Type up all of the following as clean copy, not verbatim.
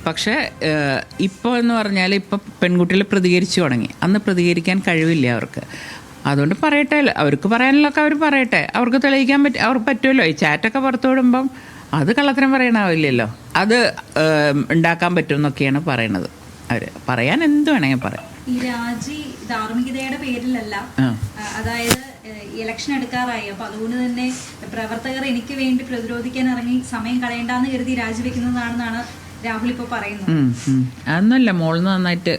പക്ഷേ ഇപ്പോൾ എന്ന് പറഞ്ഞാൽ ഇപ്പോൾ പെൺകുട്ടികൾ പ്രതികരിച്ചു തുടങ്ങി. അന്ന് പ്രതികരിക്കാൻ കഴിവില്ല അവർക്ക്. അതുകൊണ്ട് പറയട്ടെ, അവർക്ക് പറയാനുള്ളതൊക്കെ അവർ പറയട്ടെ. അവർക്ക് തെളിയിക്കാൻ അവർക്ക് പറ്റുമല്ലോ. ഈ ചാറ്റൊക്കെ പുറത്തു വിടുമ്പം അത് കള്ളത്തരം പറയണാവില്ലല്ലോ. അത് ഉണ്ടാക്കാൻ പറ്റുമെന്നൊക്കെയാണ് പറയണത്. അവർ പറയാൻ എന്ത് വേണമെങ്കിൽ പറയാം. ഈ രാജി ധാർമ്മികതയുടെ പേരിലല്ല, അതായത് ഇലക്ഷൻ എടുക്കാറായി. അപ്പൊ അതുകൊണ്ട് തന്നെ പ്രവർത്തകർ എനിക്ക് വേണ്ടി പ്രതിരോധിക്കാൻ ഇറങ്ങി സമയം കളയണ്ടെന്ന് കരുതി രാജിവെക്കുന്നതാണെന്നാണ് രാഹുൽ ഇപ്പൊ പറയുന്നത്. അതൊന്നുമല്ല, മോളിന്ന് നന്നായിട്ട്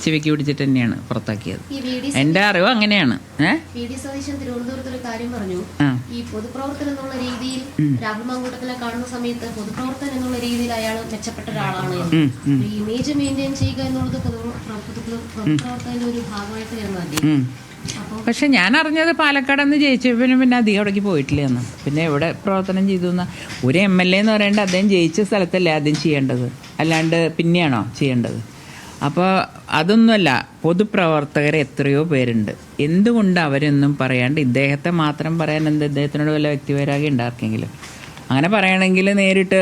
ചെവിക്ക് പിടിച്ചിട്ട് തന്നെയാണ് പുറത്താക്കിയത്. എന്റെ അറിവ് അങ്ങനെയാണ്. തിരുവനന്തപുരത്ത് ഒരു കാര്യം പറഞ്ഞു, ഈ പൊതുപ്രവർത്തനം എന്നുള്ള രീതിയിൽ രാഹുൽ മാങ്കൂട്ടത്തിനെ കാണുന്ന സമയത്ത് പൊതുപ്രവർത്തനം എന്നുള്ള രീതിയിൽ അയാൾ മെച്ചപ്പെട്ട ഒരാളാണ്. ഇമേജ് മെയിൻറ്റെയിൻ ചെയ്യുക എന്നുള്ളത് പൊതുപ്രവർത്തനത്തിന്റെ ഒരു ഭാഗമായിട്ട് വരുന്നതല്ലേ. പക്ഷെ ഞാൻ അറിഞ്ഞത് പാലക്കാട് നിന്ന് ജയിച്ചപ്പോൾ പിന്നെ അധികം അവിടേക്ക് പോയിട്ടില്ല എന്ന്. പിന്നെ എവിടെ പ്രവർത്തനം ചെയ്തു എന്ന ഒരു MLA എന്ന് പറയേണ്ടത് അദ്ദേഹം ജയിച്ച സ്ഥലത്തല്ലേ ആദ്യം ചെയ്യേണ്ടത്, അല്ലാണ്ട് പിന്നെയാണോ ചെയ്യേണ്ടത്? അപ്പോൾ അതൊന്നുമല്ല, പൊതുപ്രവർത്തകർ എത്രയോ പേരുണ്ട്. എന്തുകൊണ്ട് അവരൊന്നും പറയാണ്ട് ഇദ്ദേഹത്തെ മാത്രം പറയാൻ ഇദ്ദേഹത്തിനോട് വല്ല വ്യക്തിപരാഗം ഉണ്ടാർക്കെങ്കിലും? അങ്ങനെ പറയണമെങ്കിൽ നേരിട്ട്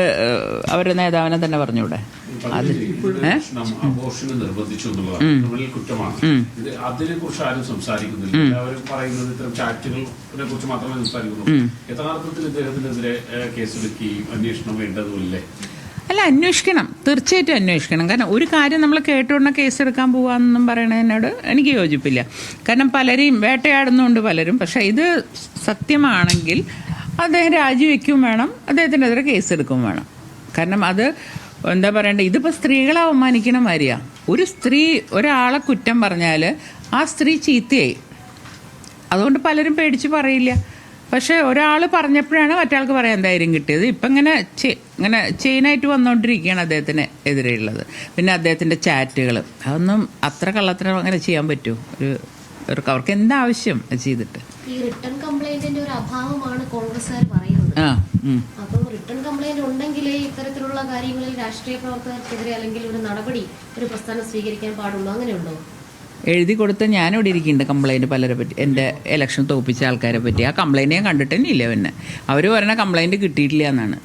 അവരുടെ നേതാവിനെ തന്നെ പറഞ്ഞൂടെ? അത് നിർബന്ധിച്ചു എന്നുള്ളതാണ് കുറ്റമാണ്. അതിനെ കുറിച്ച് ആരും സംസാരിക്കുന്നില്ല. എല്ലാവരും പറയുന്നത് ഇത്തരം ചാറ്റുകളെ കുറിച്ച് മാത്രമേ സംസാരിക്കുന്നുള്ളൂ. യഥാർത്ഥത്തിൽ ഇദ്ദേഹത്തിനെതിരെ കേസെടുക്കുകയും അന്വേഷണം വേണ്ടതുമില്ലേ? അല്ല, അന്വേഷിക്കണം, തീർച്ചയായിട്ടും അന്വേഷിക്കണം. കാരണം ഒരു കാര്യം നമ്മൾ കേട്ടുകൊണ്ട കേസെടുക്കാൻ പോവാന്നും പറയണതിനോട് എനിക്ക് യോജിപ്പില്ല. കാരണം പലരെയും വേട്ടയാടുന്നുണ്ട് പലരും. പക്ഷെ ഇത് സത്യമാണെങ്കിൽ അദ്ദേഹം രാജിവെക്കും വേണം, അദ്ദേഹത്തിനെതിരെ കേസെടുക്കും വേണം. കാരണം അത് എന്താ പറയണ്ടേ, ഇതിപ്പോൾ സ്ത്രീകളെ അവമാനിക്കണ മാതിരിയാ. ഒരു സ്ത്രീ ഒരാളെ കുറ്റം പറഞ്ഞാൽ ആ സ്ത്രീ ചീത്തയായി. അതുകൊണ്ട് പലരും പേടിച്ച് പറയില്ല. പക്ഷെ ഒരാൾ പറഞ്ഞപ്പോഴാണ് മറ്റാൾക്ക് പറയാൻ ധൈര്യം കിട്ടിയത്. ഇപ്പം ഇങ്ങനെ ചെയിനായിട്ട് വന്നുകൊണ്ടിരിക്കുകയാണ് അദ്ദേഹത്തിന് എതിരെയുള്ളത്. പിന്നെ അദ്ദേഹത്തിൻ്റെ ചാറ്റുകൾ, അതൊന്നും അത്ര കള്ളത്തരം അങ്ങനെ ചെയ്യാൻ പറ്റുമോ? അവർക്ക് എന്താവശ്യം ചെയ്തിട്ട്? ഈ റിട്ടേൺ കംപ്ലൈന്റിന്റെ ഒരു അഭാവമാണ് കോൺഗ്രസ്സുകാർ പറയുന്നത്. അപ്പോൾ റിട്ടേൺ കംപ്ലൈന്റ് ഉണ്ടെങ്കിൽ ഇത്തരത്തിലുള്ള കാര്യങ്ങളിൽ രാഷ്ട്രീയ പ്രവർത്തകർക്കെതിരെ അല്ലെങ്കിൽ ഒരു നടപടി, ഒരു പ്രസ്ഥാനം സ്വീകരിക്കാൻ പാടുള്ളൂ, അങ്ങനെയുണ്ടോ? എഴുതി കൊടുത്ത് ഞാനിവിടെ ഇരിക്കുന്നുണ്ട് കംപ്ലൈൻറ്റ് പലരെ പറ്റി, എൻ്റെ ഇലക്ഷൻ തോപ്പിച്ച ആൾക്കാരെ പറ്റി. ആ കംപ്ലൈൻറ്റ് ഞാൻ കണ്ടിട്ട് തന്നെ ഇല്ല. പിന്നെ അവർ പറയുന്ന കംപ്ലൈൻറ്റ് കിട്ടിയിട്ടില്ല എന്നാണ്.